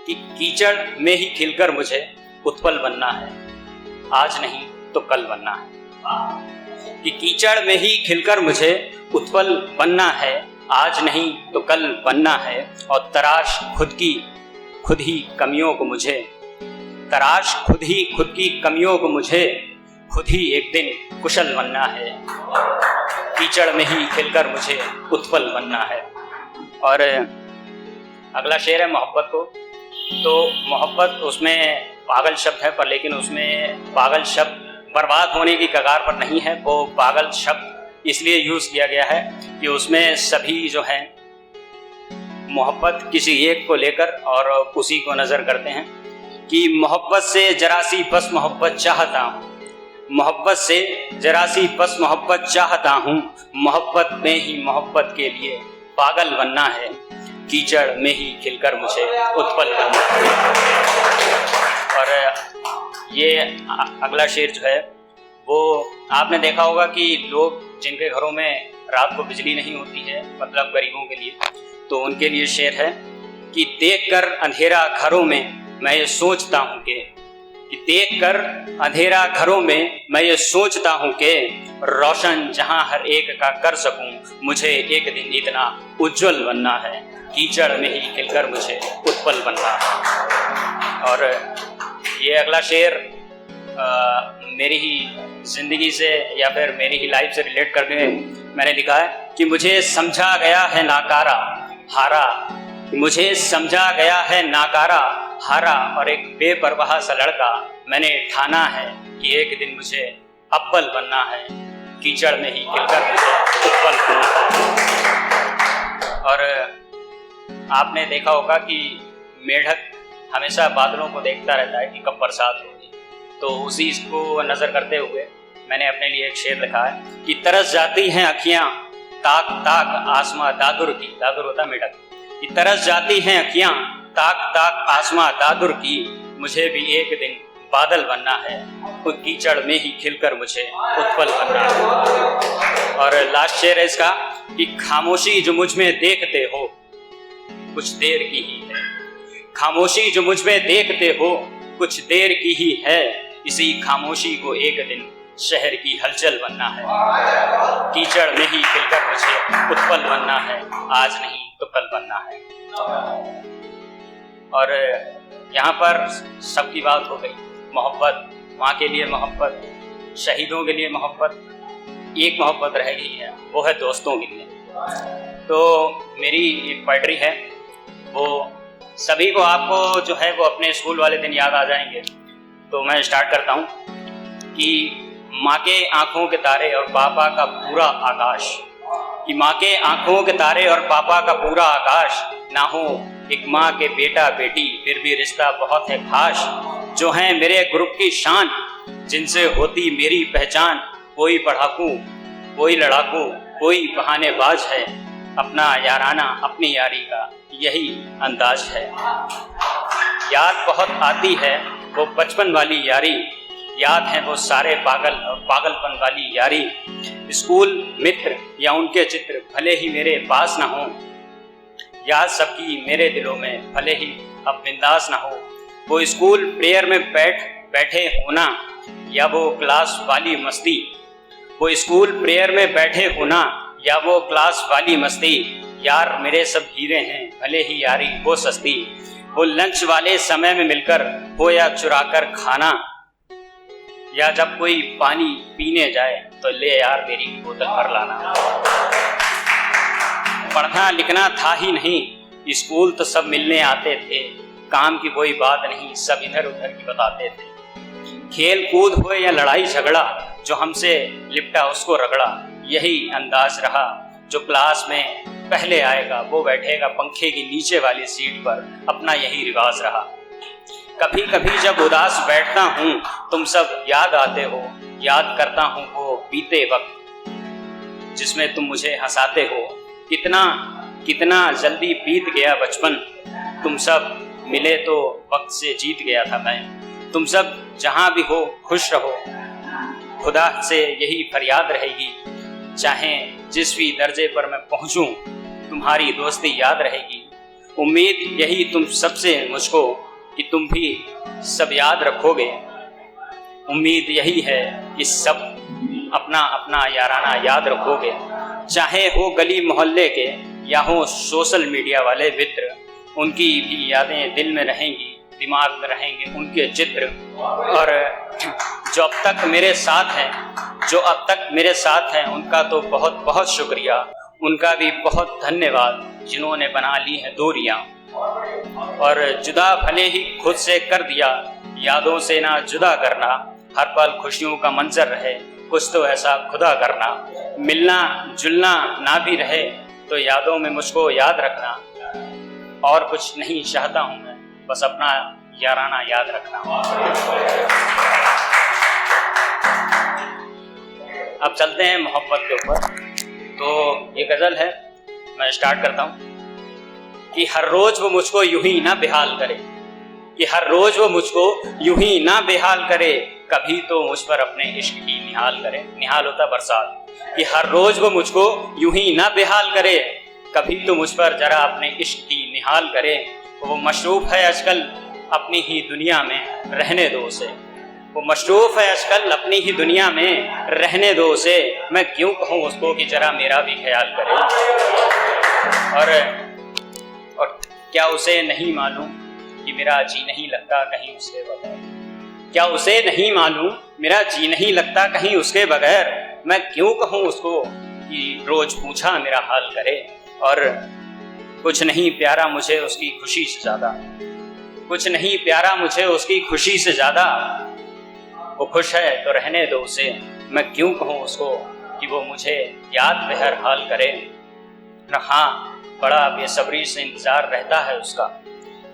कि कीचड़ में ही खिलकर मुझे उत्पल बनना है, आज नहीं तो कल बनना है। कि कीचड़ में ही खिलकर मुझे उत्पल बनना है, आज नहीं तो कल बनना है। और तराश खुद ही कमियों को मुझे, तराश खुद की कमियों को मुझे खुद ही एक दिन कुशल बनना है। कीचड़ में ही खिलकर मुझे उत्पल बनना है। और अगला शेर है मोहब्बत को। तो मोहब्बत, उसमें पागल शब्द है, पर लेकिन उसमें पागल शब्द बर्बाद होने की कगार पर नहीं है। वो पागल शब्द इसलिए यूज़ किया गया है कि उसमें सभी जो हैं मोहब्बत किसी एक को लेकर और उसी को नज़र करते हैं। कि मोहब्बत से जरा सी बस मोहब्बत चाहता हूँ, मोहब्बत से जरा सी बस मोहब्बत चाहता हूँ, मोहब्बत में ही मोहब्बत के लिए पागल बनना है। कीचड़ में ही खिलकर मुझे उत्पल बनना है। और ये अगला शेर जो है वो आपने देखा होगा कि लोग जिनके घरों में रात को बिजली नहीं होती है, मतलब गरीबों के लिए, तो उनके लिए शेर है कि देखकर अंधेरा घरों में मैं ये सोचता हूँ कि देखकर अंधेरा घरों में मैं ये सोचता हूँ कि रोशन जहाँ हर एक का कर सकूँ, मुझे एक दिन इतना उज्जवल बनना है। कीचड़ में ही खिलकर मुझे उत्पल बनना है। और ये अगला शेर मेरी ही ज़िंदगी से या फिर मेरी ही लाइफ से रिलेट करके मैंने लिखा है कि मुझे समझा गया है नाकारा हारा, मुझे समझा गया है नाकारा हारा, और एक बेपरवाह सा लड़का मैंने ठाना है कि एक दिन मुझे अव्वल बनना है। कीचड़ में ही खिलकर मुझे उत्पल बनना है। और आपने देखा होगा कि मेढक हमेशा बादलों को देखता रहता है कि कब बरसात होगी, तो उसी को नज़र करते हुए मैंने अपने लिए एक शेर लिखा है कि तरस जाती हैं अखियाँ ताक ताक आसमां दादुर की, दादुर होता मेढक, कि तरस जाती हैं अखियाँ ताक ताक आसमां दादुर की, मुझे भी एक दिन बादल बनना है। तो कीचड़ में ही खिलकर मुझे उत्पल बनना है। और लास्ट शेर है इसका कि खामोशी जो मुझ में देखते हो कुछ देर की ही है, खामोशी जो मुझ में देखते हो कुछ देर की ही है, इसी खामोशी को एक दिन शहर की हलचल बनना है। कीचड़ में ही खिलकर मुझे उत्पल बनना है, आज नहीं तो कल बनना है। और यहाँ पर सबकी बात हो गई, मोहब्बत, माँ के लिए मोहब्बत, शहीदों के लिए मोहब्बत, एक मोहब्बत रह गई है, वो है दोस्तों के लिए। तो मेरी एक पोएट्री है, वो सभी को आपको जो है वो अपने स्कूल वाले दिन याद आ जाएंगे। तो मैं स्टार्ट करता हूँ कि माँ के आँखों के तारे और पापा का पूरा आकाश, कि माँ के आँखों के तारे और पापा का पूरा आकाश, ना हो एक माँ के बेटा बेटी फिर भी रिश्ता बहुत है खास, जो हैं मेरे ग्रुप की शान जिनसे होती मेरी पहचान, कोई पढ़ाकू कोई लड़ाकू कोई बहानेबाज है, अपना याराना अपनी यारी का यही अंदाज है। याद बहुत आती है वो बचपन वाली यारी, याद है वो सारे पागलपन वाली यारी, स्कूल मित्र या उनके चित्र भले ही मेरे पास ना हो, याद सबकी मेरे दिलों में भले ही अब बिंदास ना हो, वो स्कूल प्रेयर में बैठे होना या वो क्लास वाली मस्ती, वो स्कूल प्रेयर में बैठे होना या वो क्लास वाली मस्ती, यार मेरे सब हीरे हैं भले ही यारी हो सस्ती, वो लंच वाले समय में मिलकर हो या चुराकर खाना, या जब कोई पानी पीने जाए तो ले यार मेरी बोतल भर लाना। पढ़ना लिखना था ही नहीं, स्कूल तो सब मिलने आते थे, काम की कोई बात नहीं सब इधर उधर की बताते थे, खेल कूद हो या लड़ाई झगड़ा, जो हमसे लिपटा उसको रगड़ा, यही अंदाज रहा, जो क्लास में पहले आएगा वो बैठेगा पंखे की नीचे वाली सीट पर, अपना यही रिवाज रहा। कभी कभी जब उदास बैठता हूँ तुम सब याद आते हो, याद करता हूँ वो बीते वक्त जिसमें तुम मुझे हंसाते हो, कितना जल्दी बीत गया बचपन, तुम सब मिले तो वक्त से जीत गया था मैं, तुम सब जहाँ भी हो खुश रहो, खुदा से यही फरियाद रहेगी, चाहे जिस भी दर्जे पर मैं पहुँचूँ तुम्हारी दोस्ती याद रहेगी, उम्मीद यही तुम सबसे मुझको कि तुम भी सब याद रखोगे। उम्मीद यही है कि सब अपना अपना याराना याद रखोगे, चाहे हो गली मोहल्ले के या हो सोशल मीडिया वाले मित्र। उनकी भी यादें दिल में रहेंगी, दिमाग में रहेंगे उनके चित्र। और जो अब तक मेरे साथ हैं उनका तो बहुत बहुत शुक्रिया, उनका भी बहुत धन्यवाद जिन्होंने बना ली हैं दूरियां। और जुदा भले ही खुद से कर दिया, यादों से ना जुदा करना। हर पल खुशियों का मंजर रहे, कुछ तो ऐसा खुदा करना। मिलना जुलना ना भी रहे तो यादों में मुझको याद रखना। और कुछ नहीं चाहता हूँ मैं, बस अपना याराना याद रखना। अब चलते हैं मोहब्बत के ऊपर। तो ये गज़ल है, मैं स्टार्ट करता हूँ कि हर रोज वो मुझको यूं ही ना बेहाल करे, कि हर रोज वो मुझको यूं ही ना बेहाल करे, कभी तो मुझ पर अपने इश्क की निहाल करे। निहाल होता बरसात। कि हर रोज वो मुझको यूं ही ना बेहाल करे, कभी तो मुझ पर जरा अपने इश्क की निहाल करे। वो मशरूफ है आजकल अपनी ही दुनिया में, रहने दो उसे। वो मशरूफ है आजकल अपनी ही दुनिया में, रहने दो उसे। मैं क्यों कहूँ उसको कि जरा मेरा भी ख्याल करे। और क्या उसे नहीं मालूम कि मेरा जी नहीं लगता कहीं उसके बगैर। क्या उसे नहीं मालूम मेरा जी नहीं लगता कहीं उसके बगैर। मैं क्यों कहूँ उसको कि रोज पूछा मेरा हाल करे। और कुछ नहीं प्यारा मुझे उसकी खुशी से ज़्यादा, कुछ नहीं प्यारा मुझे उसकी खुशी से ज़्यादा। वो खुश है तो रहने दो उसे। मैं क्यों कहूँ उसको कि वो मुझे याद बहर हाल करे। हाँ, बड़ा बेसब्री से इंतज़ार रहता है उसका।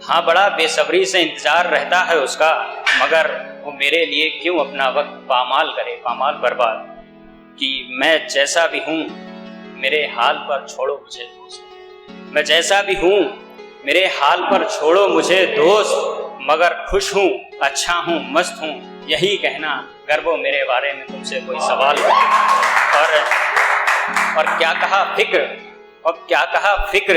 हाँ, बड़ा बेसब्री से इंतज़ार रहता है उसका। मगर वो मेरे लिए क्यों अपना वक्त पामाल करे, पामाल बर्बाद। कि मैं जैसा भी हूँ मेरे हाल पर छोड़ो मुझे दोस्त। मैं जैसा भी हूँ मेरे हाल पर छोड़ो मुझे दोस्त। मगर खुश हूँ, अच्छा हूँ, मस्त हूँ, यही कहना अगर वो मेरे बारे में तुमसे कोई सवाल करे। और क्या कहा फिक्र, और क्या कहा फिक्र,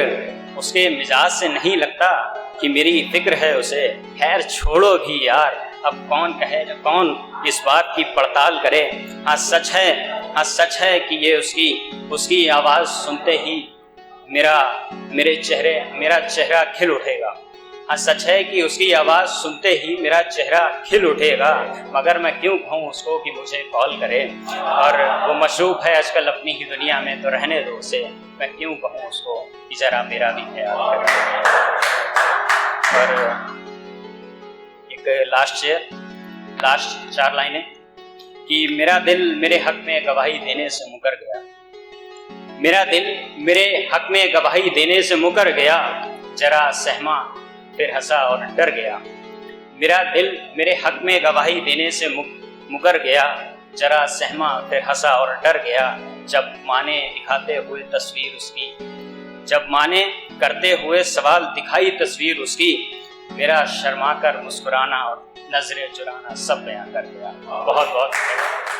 उसके मिजाज से नहीं लगता कि मेरी फिक्र है उसे। खैर छोड़ो भी यार, अब कौन कहे, कौन इस बात की पड़ताल करे। हाँ सच है, हाँ सच है कि ये उसकी आवाज़ सुनते ही मेरा चेहरा खिल उठेगा। हाँ सच है कि उसकी आवाज़ सुनते ही मेरा चेहरा खिल उठेगा। मगर मैं क्यों कहूँ उसको कि मुझे कॉल करे। और वो मशरूफ है आजकल अपनी ही दुनिया में, तो रहने दो उसे। मैं क्यों कहूँ उसको कि ज़रा मेरा भी ख्याल करे। और एक लास्ट 4 लाइनें कि मेरा दिल मेरे हक में गवाही देने से मुकर गया। मेरा दिल मेरे हक में गवाही देने से मुकर गया, जरा सहमा फिर हंसा और डर गया। मेरा दिल मेरे हक में गवाही देने से मुकर गया, जरा सहमा फिर हंसा और डर गया। जब माने दिखाते हुए तस्वीर उसकी, जब माने करते हुए सवाल दिखाई तस्वीर उसकी, मेरा शर्मा कर मुस्कुराना और नजरें चुराना सब बयां कर गया। बहुत बहुत धन्यवाद।